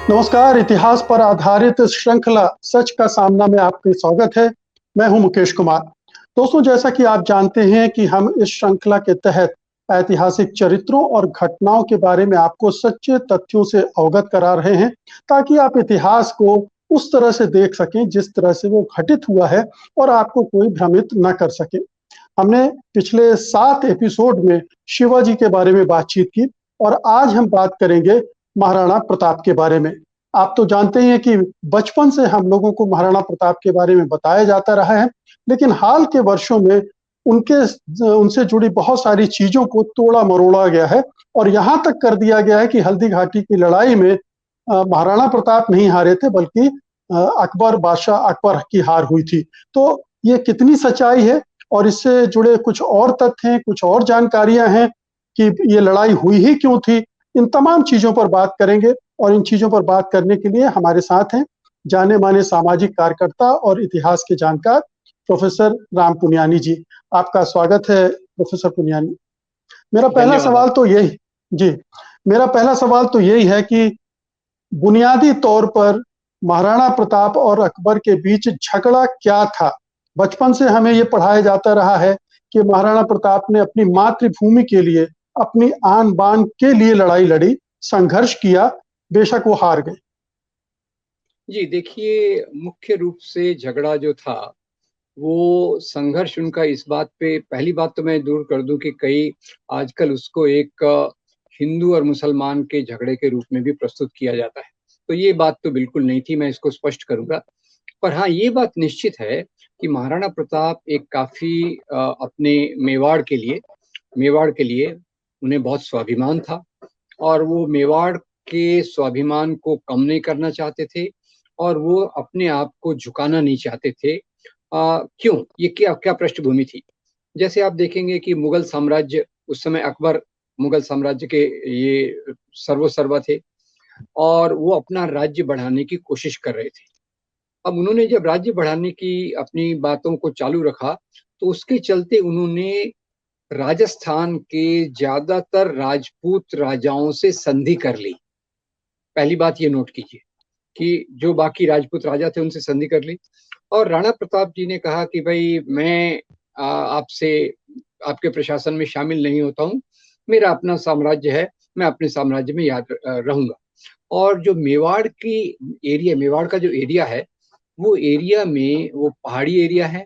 नमस्कार, इतिहास पर आधारित श्रृंखला सच का सामना में आपका स्वागत है। मैं हूं मुकेश कुमार। दोस्तों, जैसा कि आप जानते हैं कि हम इस श्रृंखला के तहत ऐतिहासिक चरित्रों और घटनाओं के बारे में आपको सच्चे तथ्यों से अवगत करा रहे हैं, ताकि आप इतिहास को उस तरह से देख सकें जिस तरह से वो घटित हुआ है और आपको कोई भ्रमित न कर सके। हमने पिछले 7 एपिसोड में शिवाजी के बारे में बातचीत की और आज हम बात करेंगे महाराणा प्रताप के बारे में। आप तो जानते ही हैं कि बचपन से हम लोगों को महाराणा प्रताप के बारे में बताया जाता रहा है, लेकिन हाल के वर्षों में उनके उनसे जुड़ी बहुत सारी चीजों को तोड़ा-मरोड़ा गया है और यहाँ तक कर दिया गया है कि हल्दी घाटी की लड़ाई में महाराणा प्रताप नहीं हारे थे, बल्कि अकबर बादशाह अकबर की हार हुई थी। तो ये कितनी सच्चाई है और इससे जुड़े कुछ और तथ्य हैं, कुछ और जानकारियां हैं कि ये लड़ाई हुई ही क्यों थी, इन तमाम चीजों पर बात करेंगे। और इन चीजों पर बात करने के लिए हमारे साथ हैं जाने माने सामाजिक कार्यकर्ता और इतिहास के जानकार प्रोफेसर राम पुनियानी जी। आपका स्वागत है प्रोफेसर पुनियानी। मेरा पहला धन्यवाद सवाल आप। तो यही जी मेरा पहला सवाल तो यही है कि बुनियादी तौर पर महाराणा प्रताप और अकबर के बीच झगड़ा क्या था? बचपन से हमें ये पढ़ाया जाता रहा है कि महाराणा प्रताप ने अपनी मातृभूमि के लिए, अपनी आन बान के लिए लड़ाई लड़ी, संघर्ष किया, बेशक वो हार गए। जी देखिए, मुख्य रूप से झगड़ा जो था वो संघर्ष उनका इस बात पे, पहली बात तो मैं दूर कर दूं कि कई आजकल उसको एक हिंदू और मुसलमान के झगड़े के रूप में भी प्रस्तुत किया जाता है। तो ये बात तो बिल्कुल नहीं थी, मैं इसको स्पष्ट करूंगा। पर हाँ, ये बात निश्चित है कि महाराणा प्रताप एक काफी अपने मेवाड़ के लिए उन्हें बहुत स्वाभिमान था और वो मेवाड़ के स्वाभिमान को कम नहीं करना चाहते थे और वो अपने आप को झुकाना नहीं चाहते थे। क्यों? ये क्या क्या पृष्ठभूमि थी? जैसे आप देखेंगे कि मुगल साम्राज्य उस समय, अकबर मुगल साम्राज्य के ये सर्वोसर्वा थे और वो अपना राज्य बढ़ाने की कोशिश कर रहे थे। अब उन्होंने जब राज्य बढ़ाने की अपनी बातों को चालू रखा तो उसके चलते उन्होंने राजस्थान के ज्यादातर राजपूत राजाओं से संधि कर ली। पहली बात ये नोट कीजिए कि जो बाकी राजपूत राजा थे उनसे संधि कर ली और राणा प्रताप जी ने कहा कि भाई मैं आपसे, आपके प्रशासन में शामिल नहीं होता हूँ, मेरा अपना साम्राज्य है, मैं अपने साम्राज्य में याद रहूंगा। और जो मेवाड़ का जो एरिया है, वो एरिया में वो पहाड़ी एरिया है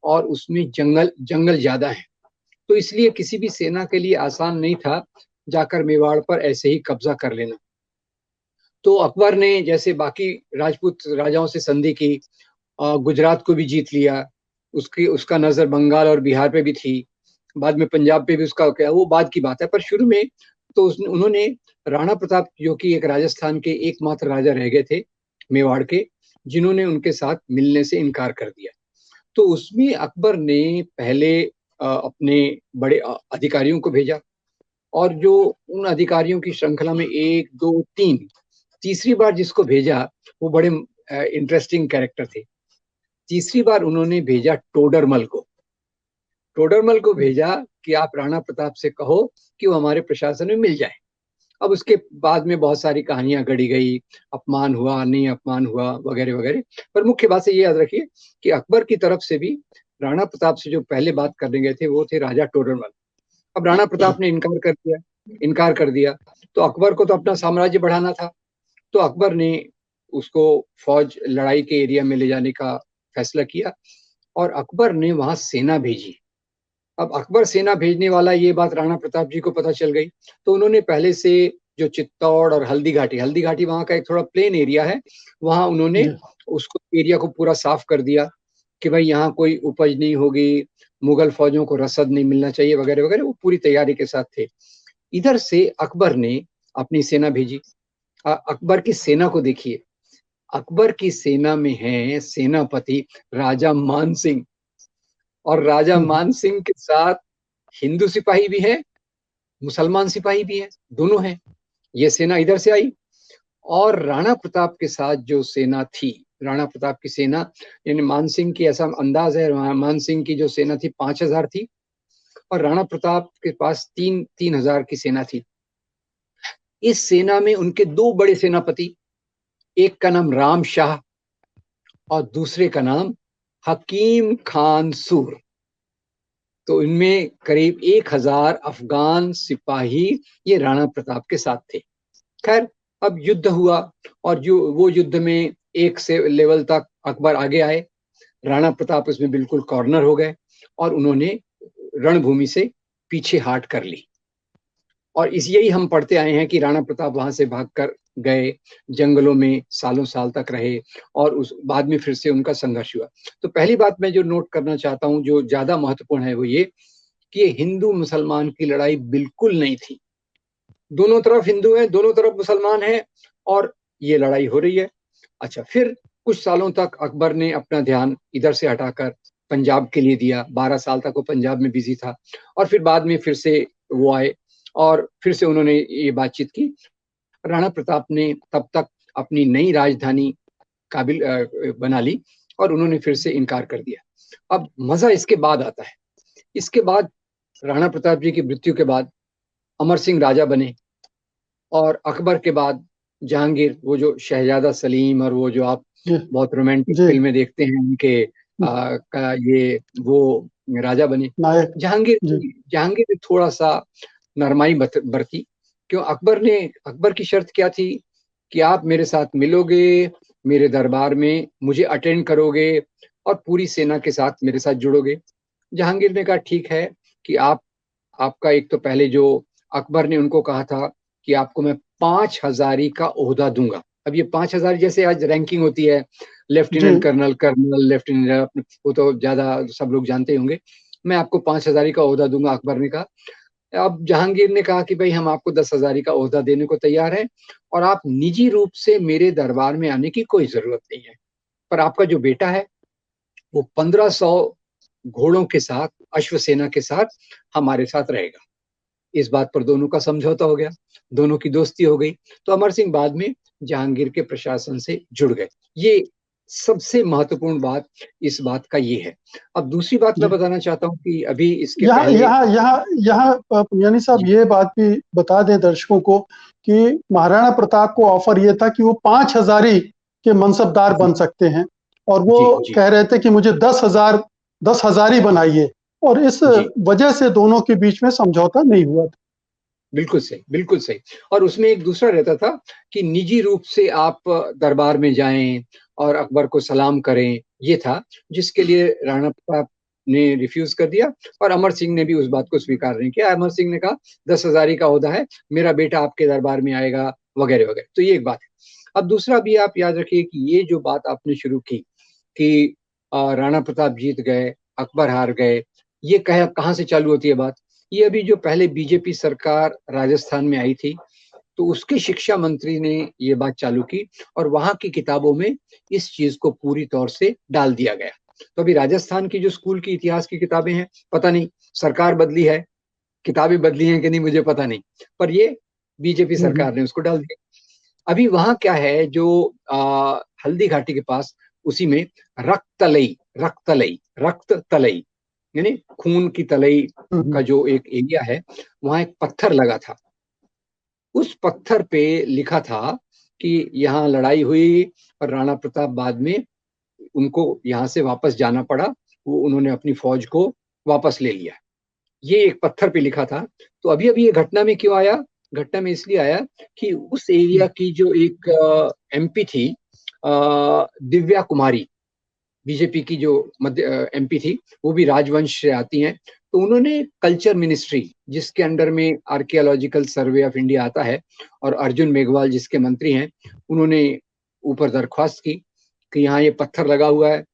और उसमें जंगल जंगल ज्यादा है। तो इसलिए किसी भी सेना के लिए आसान नहीं था जाकर मेवाड़ पर ऐसे ही कब्जा कर लेना। तो अकबर ने जैसे बाकी राजपूत राजाओं से संधि की, गुजरात को भी जीत लिया, उसकी उसका नजर बंगाल और बिहार पे भी थी, बाद में पंजाब पे भी उसका क्या, वो बाद की बात है। पर शुरू में तो उन्होंने, राणा प्रताप जो कि एक राजस्थान के एकमात्र राजा रह गए थे मेवाड़ के, जिन्होंने उनके साथ मिलने से इनकार कर दिया। तो उसमें अकबर ने पहले अपने बड़े अधिकारियों को भेजा और जो उन अधिकारियों की श्रृंखला में एक दो तीन, तीसरी बार जिसको भेजा वो बड़े इंटरेस्टिंग कैरेक्टर थे। तीसरी बार उन्होंने भेजा टोडरमल को। टोडरमल को भेजा कि आप राणा प्रताप से कहो कि वो हमारे प्रशासन में मिल जाए। अब उसके बाद में बहुत सारी कहानियां गढ़ी गई, अपमान हुआ नहीं अपमान हुआ वगैरह वगैरह। पर मुख्य बात से ये याद रखिए कि अकबर की तरफ से भी राणा प्रताप से जो पहले बात करने गए थे वो थे राजा टोडरमल। अब राणा प्रताप ने इनकार कर दिया। तो अकबर को तो अपना साम्राज्य बढ़ाना था, तो अकबर ने उसको फौज लड़ाई के एरिया में ले जाने का फैसला किया और अकबर ने वहां सेना भेजी। अब अकबर सेना भेजने वाला, ये बात राणा प्रताप जी को पता चल गई। तो उन्होंने पहले से जो चित्तौड़ और हल्दी घाटी वहां का एक थोड़ा प्लेन एरिया है, वहां उन्होंने जी उसको एरिया को पूरा साफ कर दिया कि भाई यहाँ कोई उपज नहीं होगी, मुगल फौजों को रसद नहीं मिलना चाहिए वगैरह वगैरह। वो पूरी तैयारी के साथ थे। इधर से अकबर ने अपनी सेना भेजी। अकबर की सेना को देखिए, अकबर की सेना में है सेनापति राजा मान सिंह, और राजा मान सिंह के साथ हिंदू सिपाही भी है, मुसलमान सिपाही भी है, दोनों हैं। ये सेना इधर से आई और राणा प्रताप के साथ जो सेना थी, राणा प्रताप की सेना, यानी मान सिंह की, ऐसा अंदाज है मान सिंह की जो सेना थी 5,000 थी और राणा प्रताप के पास 3,000 की सेना थी। इस सेना में उनके दो बड़े सेनापति एक का नाम राम शाह और दूसरे का नाम हकीम खान सूर। तो इनमें करीब 1000 अफगान सिपाही ये राणा प्रताप के साथ थे। खैर, अब युद्ध हुआ और जो वो युद्ध में एक से लेवल तक अकबर आगे आए, राणा प्रताप उसमें बिल्कुल कॉर्नर हो गए और उन्होंने रणभूमि से पीछे हाट कर ली। और इस यही हम पढ़ते आए हैं कि राणा प्रताप वहां से भागकर गए, जंगलों में सालों साल तक रहे और उस बाद में फिर से उनका संघर्ष हुआ। तो पहली बात मैं जो नोट करना चाहता हूं, जो ज्यादा महत्वपूर्ण है, वो ये कि ये हिंदू मुसलमान की लड़ाई बिल्कुल नहीं थी। दोनों तरफ हिंदू हैं, दोनों तरफ मुसलमान हैं और ये लड़ाई हो रही है। अच्छा, फिर कुछ सालों तक अकबर ने अपना ध्यान इधर से हटाकर पंजाब के लिए दिया। 12 साल तक वो पंजाब में बिजी था और फिर बाद में फिर से वो आए और फिर से उन्होंने ये बातचीत की। राणा प्रताप ने तब तक अपनी नई राजधानी काबिल बना ली और उन्होंने फिर से इनकार कर दिया। अब मजा इसके बाद आता है। इसके बाद राणा प्रताप जी की मृत्यु के बाद अमर सिंह राजा बने और अकबर के बाद जहांगीर, वो जो शहजादा सलीम और वो जो आप जी बहुत रोमांटिक जी फिल्में देखते हैं उनके का ये वो राजा बने। नायक। जहांगीर जी जहांगीर ने थोड़ा सा नरमाई बरती। क्यों? अकबर की शर्त क्या थी कि आप मेरे साथ मिलोगे, मेरे दरबार में मुझे अटेंड करोगे और पूरी सेना के साथ मेरे साथ जुड़ोगे। जहांगीर ने कहा ठीक है कि आपका एक तो पहले जो अकबर ने उनको कहा था कि आपको मैं 5000 का ओहदा दूंगा। अब ये 5000 जैसे आज रैंकिंग होती है, जी लेफ्टिनेंट कर्नल, कर्नल, लेफ्टिनेंट, वो तो ज्यादा सब लोग जानते ही होंगे। मैं आपको 5000 का ओहदा दूंगा, अकबर ने कहा। अब जहांगीर ने कहा कि भाई हम आपको 10,000 का ओहदा देने को तैयार हैं और आप निजी रूप से मेरे दरबार में आने की कोई जरूरत नहीं है, पर आपका जो बेटा है वो 1500 घोड़ों के साथ, अश्वसेना के साथ हमारे साथ रहेगा। इस बात पर दोनों का समझौता हो गया, दोनों की दोस्ती हो गई। तो अमर सिंह बाद में जहांगीर के प्रशासन से जुड़ गए। ये सबसे महत्वपूर्ण बात इस बात का ये है। अब दूसरी बात मैं जी। बताना चाहता हूँ कि अभी इसके यहाँ पहले यहाँ यहाँ यहाँ पुनियानी साहब जी ये बात भी बता दें दर्शकों को कि महाराणा प्रताप को ऑफर ये था कि वो 5000 के मनसबदार जी बन सकते हैं और वो जी जी कह रहे थे कि मुझे 10,000 ही बनाइए, और इस जी, वजह से दोनों के बीच में समझौता नहीं हुआ था। बिल्कुल सही, बिल्कुल सही। और उसमें एक दूसरा रहता था कि निजी रूप से आप दरबार में जाएं और अकबर को सलाम करें, ये था जिसके लिए राणा प्रताप ने रिफ्यूज कर दिया और अमर सिंह ने भी उस बात को स्वीकार नहीं किया। अमर सिंह ने कहा 10,000 का ओहदा है, मेरा बेटा आपके दरबार में आएगा, वगैरह वगैरह। तो ये एक बात है। अब दूसरा भी आप याद रखिए कि ये जो बात आपने शुरू की कि राणा प्रताप जीत गए, अकबर हार गए, ये कहाँ से चालू होती है बात? ये अभी जो पहले बीजेपी सरकार राजस्थान में आई थी, तो उसके शिक्षा मंत्री ने ये बात चालू की और वहां की किताबों में इस चीज को पूरी तौर से डाल दिया गया। तो अभी राजस्थान की जो स्कूल की इतिहास की किताबें हैं, पता नहीं सरकार बदली है, किताबें बदली हैं कि नहीं मुझे पता नहीं, पर ये बीजेपी हम्म। सरकार ने उसको डाल दिया। अभी वहां क्या है, जो हल्दी घाटी के पास, उसी में रक्त तलई यानी खून की तलई का हम्म। जो एक एरिया है, वहां एक पत्थर लगा था। उस पत्थर पे लिखा था कि यहाँ लड़ाई हुई और राणा प्रताप बाद में उनको यहाँ से वापस जाना पड़ा, वो उन्होंने अपनी फौज को वापस ले लिया। ये एक पत्थर पे लिखा था। तो अभी अभी ये घटना में क्यों आया? घटना में इसलिए आया कि उस एरिया की जो एक एमपी थी, दिव्या कुमारी, बीजेपी की जो मध्य एमपी थी, वो भी राजवंश से आती हैं। तो उन्होंने कल्चर मिनिस्ट्री, जिसके अंडर में आर्कियोलॉजिकल सर्वे ऑफ इंडिया आता है, और अर्जुन मेघवाल जिसके मंत्री हैं, उन्होंने ऊपर दरख्वास्त की कि यहाँ ये पत्थर लगा हुआ है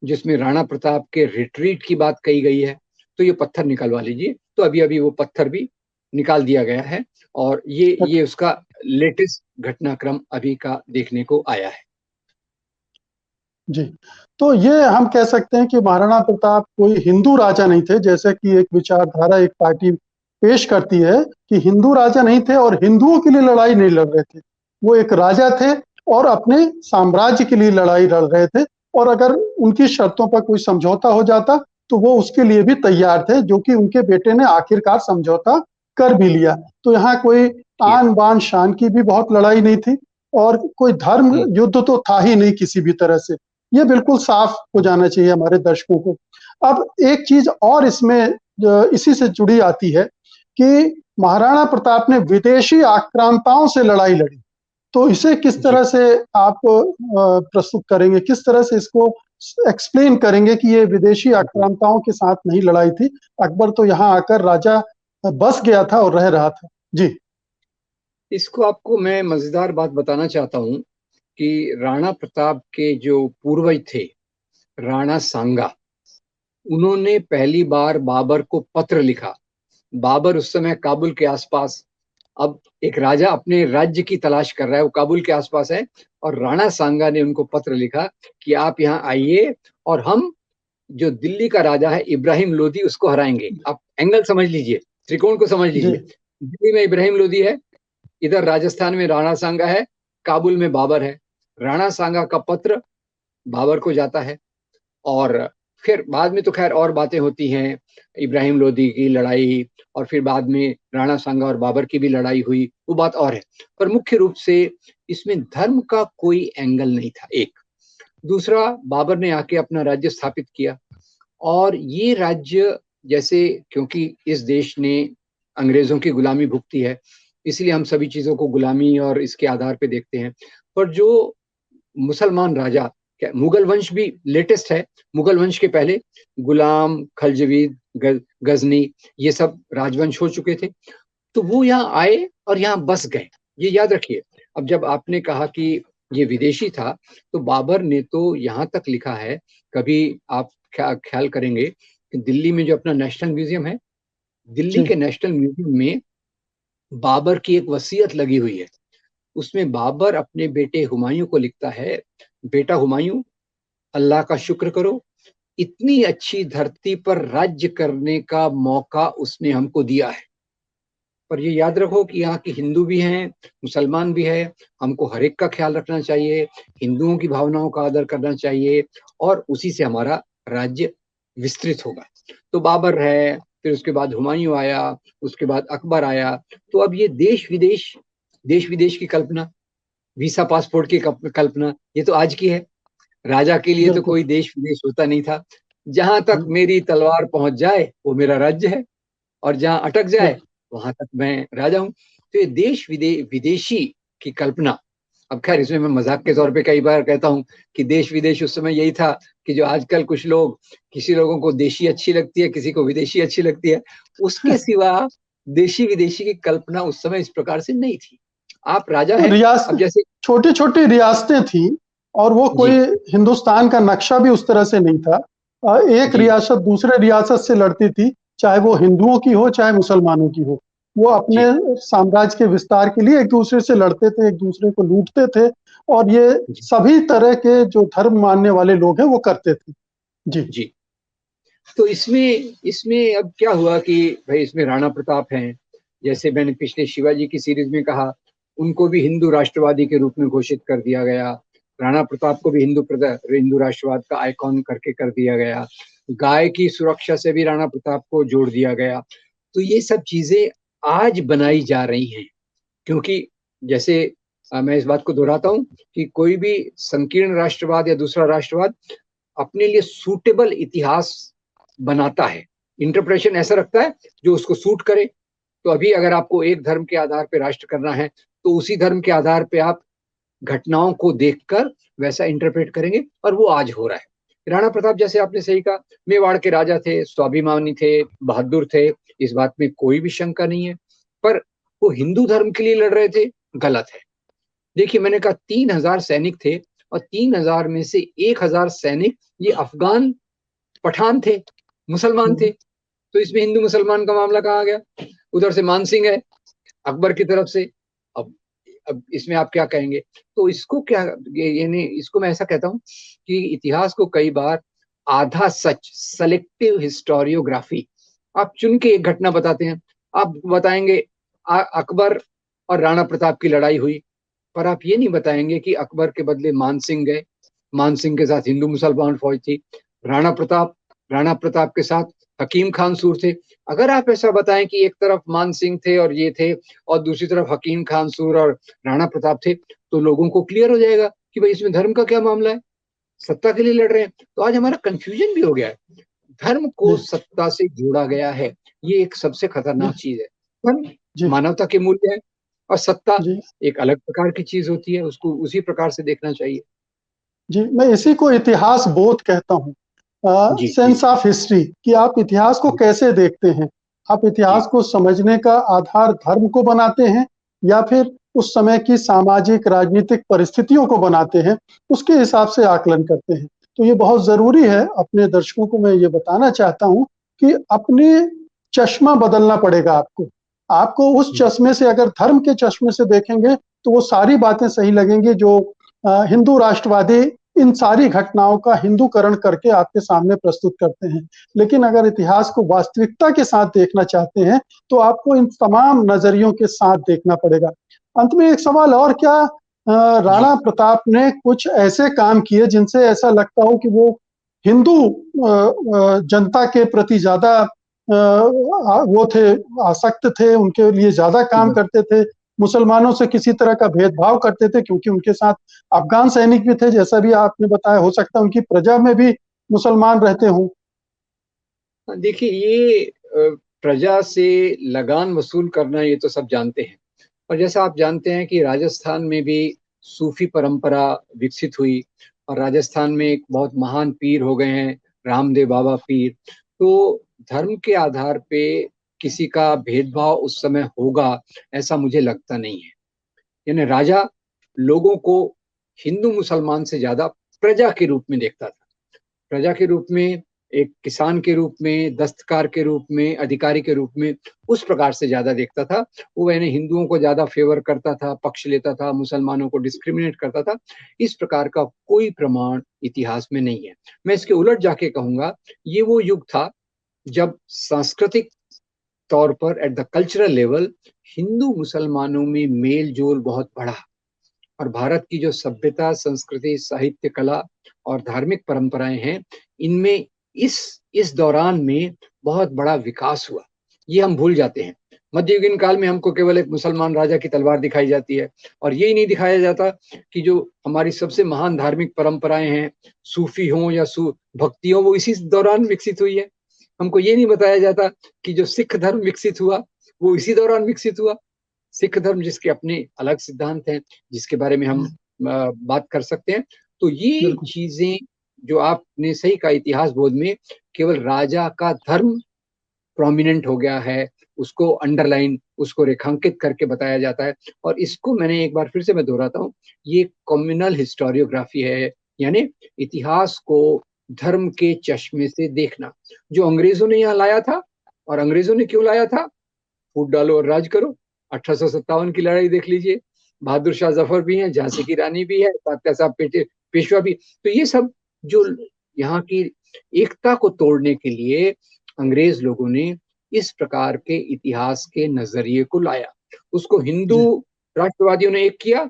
जिसमें राणा प्रताप के रिट्रीट की बात कही गई है, तो ये पत्थर निकलवा लीजिए। तो अभी अभी वो पत्थर भी निकाल दिया गया है और ये उसका लेटेस्ट घटनाक्रम अभी का देखने को आया है। जी, तो ये हम कह सकते हैं कि महाराणा प्रताप कोई हिंदू राजा नहीं थे, जैसे कि एक विचारधारा एक पार्टी पेश करती है कि हिंदू राजा नहीं थे और हिंदुओं के लिए लड़ाई नहीं लड़ रहे थे। वो एक राजा थे और अपने साम्राज्य के लिए लड़ाई लड़ रहे थे, और अगर उनकी शर्तों पर कोई समझौता हो जाता तो वो उसके लिए भी तैयार थे, जो कि उनके बेटे ने आखिरकार समझौता कर भी लिया। तो यहाँ कोई जी आन बान शान की भी बहुत लड़ाई नहीं थी। और कोई धर्म युद्ध तो था ही नहीं किसी भी तरह से। ये बिल्कुल साफ हो जाना चाहिए हमारे दर्शकों को। अब एक चीज और इसमें इसी से जुड़ी आती है कि महाराणा प्रताप ने विदेशी आक्रांताओं से लड़ाई लड़ी, तो इसे किस तरह से आप प्रस्तुत करेंगे, किस तरह से इसको एक्सप्लेन करेंगे कि ये विदेशी आक्रांताओं के साथ नहीं लड़ाई थी, अकबर तो यहाँ आकर राजा बस गया था और रह रहा था। जी, इसको आपको मैं मजेदार बात बताना चाहता हूँ कि राणा प्रताप के जो पूर्वज थे, राणा सांगा, उन्होंने पहली बार बाबर को पत्र लिखा। बाबर उस समय काबुल के आसपास, अब एक राजा अपने राज्य की तलाश कर रहा है, वो काबुल के आसपास है, और राणा सांगा ने उनको पत्र लिखा कि आप यहाँ आइए और हम जो दिल्ली का राजा है इब्राहिम लोदी, उसको हराएंगे। आप एंगल समझ लीजिए, त्रिकोण को समझ लीजिए। दिल्ली में इब्राहिम लोदी है, इधर राजस्थान में राणा सांगा है, काबुल में बाबर है। राणा सांगा का पत्र बाबर को जाता है, और फिर बाद में तो खैर और बातें होती हैं, इब्राहिम लोदी की लड़ाई, और फिर बाद में राणा सांगा और बाबर की भी लड़ाई हुई, वो बात और है। पर मुख्य रूप से इसमें धर्म का कोई एंगल नहीं था। एक दूसरा, बाबर ने आके अपना राज्य स्थापित किया, और ये राज्य जैसे, क्योंकि इस देश ने अंग्रेजों की गुलामी भुगती है, इसलिए हम सभी चीजों को गुलामी और इसके आधार पे देखते हैं। पर जो मुसलमान राजा, मुगल वंश भी लेटेस्ट है, मुगल वंश के पहले गुलाम, खलजवीद, गजनी, ये सब राजवंश हो चुके थे। तो वो यहाँ आए और यहाँ बस गए, ये याद रखिए। अब जब आपने कहा कि ये विदेशी था, तो बाबर ने तो यहाँ तक लिखा है, कभी आप ख्याल करेंगे कि दिल्ली में जो अपना नेशनल म्यूजियम है, दिल्ली के नेशनल म्यूजियम में बाबर की एक वसीयत लगी हुई है। उसमें बाबर अपने बेटे हुमायूं को लिखता है, बेटा हुमायूं, अल्लाह का शुक्र करो, इतनी अच्छी धरती पर राज्य करने का मौका उसने हमको दिया है। पर ये याद रखो कि यहाँ के हिंदू भी हैं, मुसलमान भी है, हमको हर एक का ख्याल रखना चाहिए, हिंदुओं की भावनाओं का आदर करना चाहिए, और उसी से हमारा राज्य विस्तृत होगा। तो बाबर है, फिर उसके बाद हुमायूं आया, उसके बाद अकबर आया। तो अब ये देश विदेश की कल्पना, वीसा पासपोर्ट की कल्पना, ये तो आज की है। राजा के लिए तो कोई देश विदेश होता नहीं था। जहां तक मेरी तलवार पहुंच जाए वो मेरा राज्य है, और जहां अटक जाए वहां तक मैं राजा हूं। तो ये देश विदेशी की कल्पना, अब खैर इसमें मैं मजाक के तौर पे कई बार कहता हूं कि देश विदेश उस समय यही था कि जो आजकल कुछ लोग, किसी लोगों को देशी अच्छी लगती है, किसी को विदेशी अच्छी लगती है, उसके सिवा देशी विदेशी की कल्पना उस समय इस प्रकार से नहीं थी। आप राजा हैं, अब जैसे छोटी छोटी रियासतें थी, और वो कोई हिंदुस्तान का नक्शा भी उस तरह से नहीं था। एक रियासत दूसरे रियासत से लड़ती थी, चाहे वो हिंदुओं की हो चाहे मुसलमानों की हो। वो अपने साम्राज्य के विस्तार के लिए एक दूसरे से लड़ते थे, एक दूसरे को लूटते थे, और ये सभी तरह के जो धर्म मानने वाले लोग हैं वो करते थे। जी। तो इसमें अब क्या हुआ कि भाई इसमें राणा प्रताप हैं, जैसे मैंने पिछले शिवाजी की सीरीज में कहा, उनको भी हिंदू राष्ट्रवादी के रूप में घोषित कर दिया गया। राणा प्रताप को भी हिंदू राष्ट्रवाद का आइकॉन करके कर दिया गया। गाय की सुरक्षा से भी राणा प्रताप को जोड़ दिया गया। तो ये सब चीजें आज बनाई जा रही हैं, क्योंकि जैसे मैं इस बात को दोहराता हूं कि कोई भी संकीर्ण राष्ट्रवाद या दूसरा राष्ट्रवाद अपने लिए सूटेबल इतिहास बनाता है, इंटरप्रेशन ऐसा रखता है जो उसको सूट करे। तो अभी अगर आपको एक धर्म के आधार पर राष्ट्र करना है, तो उसी धर्म के आधार पे आप घटनाओं को देखकर वैसा इंटरप्रेट करेंगे, और वो आज हो रहा है। राणा प्रताप, जैसे आपने सही कहा, मेवाड़ के राजा थे, स्वाभिमानी थे, बहादुर थे, इस बात में कोई भी शंका नहीं है। पर वो हिंदू धर्म के लिए लड़ रहे थे, गलत है। देखिए, मैंने कहा 3000 सैनिक थे, और 3000 में से 1000 सैनिक ये अफगान पठान थे, मुसलमान थे। तो इसमें हिंदू मुसलमान का मामला कहाँ आ गया? उधर से मानसिंह है अकबर की तरफ से। अब इसमें आप क्या कहेंगे? तो इसको क्या, यानी इसको मैं ऐसा कहता हूं कि इतिहास को कई बार आधा सच, सेलेक्टिव हिस्टोरियोग्राफी, आप चुन के एक घटना बताते हैं। आप बताएंगे अकबर और राणा प्रताप की लड़ाई हुई, पर आप ये नहीं बताएंगे कि अकबर के बदले मानसिंह गए, मानसिंह के साथ हिंदू मुसलमान फौज थी, राणा प्रताप के साथ हकीम खानसूर थे। अगर आप ऐसा बताएं कि एक तरफ मान सिंह थे और ये थे और दूसरी तरफ हकीम खानसूर और राणा प्रताप थे, तो लोगों को क्लियर हो जाएगा कि भाई इसमें धर्म का क्या मामला है, सत्ता के लिए लड़ रहे हैं। तो आज हमारा कंफ्यूजन भी हो गया है। धर्म को जी सत्ता से जोड़ा गया है, ये एक सबसे जी खतरनाक चीज है। धर्म जी मानवता के मूल्य है और सत्ता जी एक अलग प्रकार की चीज होती है, उसको उसी प्रकार से देखना चाहिए। जी, मैं इसी को इतिहास बोध कहता हूँ। जी जी सेंस ऑफ हिस्ट्री, कि आप इतिहास को जी कैसे देखते हैं। आप इतिहास जी को समझने का आधार धर्म को बनाते हैं या फिर उस समय की सामाजिक राजनीतिक परिस्थितियों को बनाते हैं, उसके हिसाब से आकलन करते हैं। तो ये बहुत जरूरी है। अपने दर्शकों को मैं ये बताना चाहता हूँ कि अपने चश्मा बदलना पड़ेगा आपको। आपको उस चश्मे से, अगर धर्म के चश्मे से देखेंगे तो वो सारी बातें सही लगेंगी जो हिंदू राष्ट्रवादी इन सारी घटनाओं का हिंदूकरण करके आपके सामने प्रस्तुत करते हैं। लेकिन अगर इतिहास को वास्तविकता के साथ देखना चाहते हैं तो आपको इन तमाम नजरियों के साथ देखना पड़ेगा। अंत में एक सवाल और, क्या जी राणा प्रताप ने कुछ ऐसे काम किए जिनसे ऐसा लगता हो कि वो हिंदू जनता के प्रति ज्यादा वो थे, आसक्त थे, उनके लिए ज्यादा काम जी। करते थे, मुसलमानों से किसी तरह का भेदभाव करते थे, क्योंकि उनके साथ अफगान सैनिक भी थे, जैसा भी आपने बताया। हो सकता है उनकी प्रजा में भी मुसलमान रहते हों। देखिए ये प्रजा से लगान वसूल करना, ये तो सब जानते हैं। और जैसा आप जानते हैं कि राजस्थान में भी सूफी परंपरा विकसित हुई और राजस्थान में एक बहुत महान पीर हो गए हैं, रामदेव बाबा पीर। तो धर्म के आधार पे किसी का भेदभाव उस समय होगा ऐसा मुझे लगता नहीं है। यानी राजा लोगों को हिंदू मुसलमान से ज्यादा प्रजा के रूप में देखता था। प्रजा के रूप में, एक किसान के रूप में, दस्तकार के रूप में, अधिकारी के रूप में, उस प्रकार से ज्यादा देखता था। वो यानी हिंदुओं को ज्यादा फेवर करता था, पक्ष लेता था, मुसलमानों को डिस्क्रिमिनेट करता था। इस प्रकार का कोई प्रमाण इतिहास में नहीं है। मैं इसके उलट जाके कहूंगा, ये वो युग था जब सांस्कृतिक तौर पर at the cultural level Hindu मुसलमानों में मेल जोल बहुत बढ़ा और भारत की जो सभ्यता, संस्कृति, साहित्य, कला और धार्मिक परंपराएं हैं, इनमें इस इस दौरान में बहुत बड़ा विकास हुआ। ये हम भूल जाते हैं। मध्ययुगीन काल में हमको केवल एक मुसलमान राजा की तलवार दिखाई जाती है और यही नहीं दिखाया जाता कि जो हमारी सबसे महान धार्मिक परंपराएं हैं, सूफी हों या भक्ति हो, वो इसी दौरान विकसित हुई है। हमको ये नहीं बताया जाता कि जो सिख धर्म विकसित हुआ वो इसी दौरान विकसित हुआ। सिख धर्म जिसके अपने अलग सिद्धांत हैं, जिसके बारे में हम बात कर सकते हैं। तो ये बिल्कुल चीजें जो आपने सही कहा, इतिहास बोध में केवल राजा का धर्म प्रोमिनेंट हो गया है, उसको अंडरलाइन, उसको रेखांकित करके बताया जाता है। और इसको मैंने एक बार फिर से मैं दोहराता हूँ, ये कम्युनल हिस्टोरियोग्राफी है, यानी इतिहास को धर्म के चश्मे से देखना, जो अंग्रेजों ने यहाँ लाया था। और अंग्रेजों ने क्यों लाया था? फूट डालो और राज करो। 1857 की लड़ाई देख लीजिए, बहादुर शाह जफर भी हैं, झांसी की रानी भी है, तात्या साहब पेशवा भी। तो ये सब जो यहाँ की एकता को तोड़ने के लिए अंग्रेज लोगों ने इस प्रकार के इतिहास के नजरिए को लाया। उसको हिंदू जी राष्ट्रवादियों ने एक किया,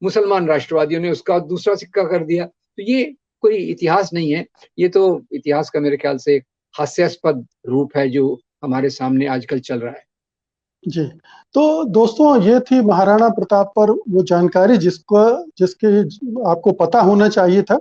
मुसलमान राष्ट्रवादियों ने उसका दूसरा सिक्का कर दिया। तो ये कोई इतिहास नहीं है, ये तो इतिहास का मेरे ख्याल से हास्यास्पद रूप है जो हमारे सामने आजकल चल रहा है। जी। तो दोस्तों, ये थी महाराणा प्रताप पर वो जानकारी जिसको जिसके आपको पता होना चाहिए था,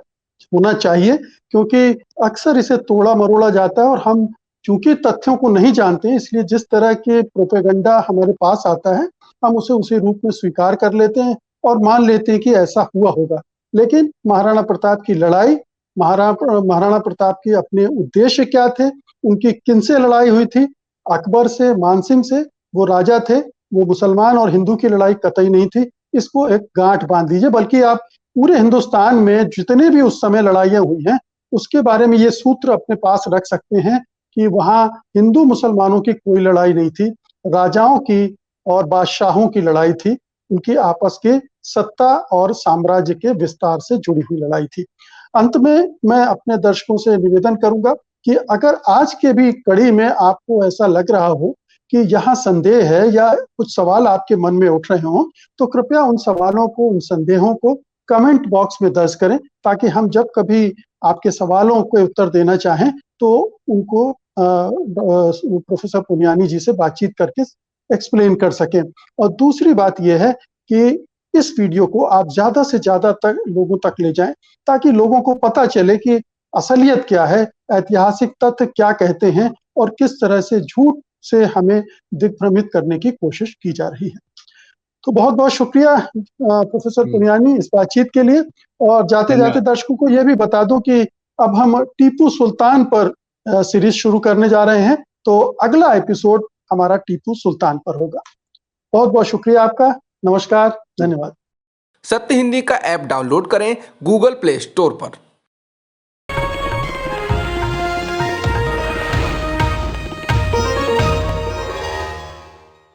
होना चाहिए, क्योंकि अक्सर इसे तोड़ा मरोड़ा जाता है और हम चूंकि तथ्यों को नहीं जानते हैं, इसलिए जिस तरह के प्रोपेगेंडा हमारे पास आता है हम उसे उसी रूप में स्वीकार कर लेते हैं और मान लेते हैं कि ऐसा हुआ होगा। लेकिन महाराणा प्रताप की लड़ाई, महाराणा प्रताप के अपने उद्देश्य क्या थे, उनकी किनसे लड़ाई हुई थी? अकबर से, मानसिंह से। वो राजा थे, वो मुसलमान और हिंदू की लड़ाई कतई नहीं थी। इसको एक गांठ बांध दीजिए। बल्कि आप पूरे हिंदुस्तान में जितने भी उस समय लड़ाइयां हुई हैं उसके बारे में ये सूत्र अपने पास रख सकते हैं कि वहां हिंदू मुसलमानों की कोई लड़ाई नहीं थी, राजाओं की और बादशाहों की लड़ाई थी। उनकी आपस के सत्ता और साम्राज्य के विस्तार से जुड़ी हुई लड़ाई थी। अंत में मैं अपने दर्शकों से निवेदन करूंगा कि अगर आज के भी कड़ी में आपको ऐसा लग रहा हो कि यहाँ संदेह है या कुछ सवाल आपके मन में उठ रहे हों, तो कृपया उन सवालों को, उन संदेहों को कमेंट बॉक्स में दर्ज करें, ताकि हम जब कभी आपके सवालों को उत्तर देना चाहें तो उनको प्रोफेसर पुनियानी जी से बातचीत करके एक्सप्लेन कर सकें। और दूसरी बात यह है कि इस वीडियो को आप ज्यादा से ज्यादा तक लोगों तक ले जाएं, ताकि लोगों को पता चले कि असलियत क्या है, ऐतिहासिक तथ्य क्या कहते हैं और किस तरह से झूठ से हमें दिग्भ्रमित करने की कोशिश की जा रही है। तो बहुत बहुत शुक्रिया प्रोफेसर पुनियानी इस बातचीत के लिए। और जाते जाते दर्शकों को यह भी बता दूं कि अब हम टीपू सुल्तान पर सीरीज शुरू करने जा रहे हैं, तो अगला एपिसोड हमारा टीपू सुल्तान पर होगा। बहुत बहुत शुक्रिया आपका। नमस्कार, धन्यवाद। सत्य हिंदी का ऐप डाउनलोड करें गूगल प्ले स्टोर पर।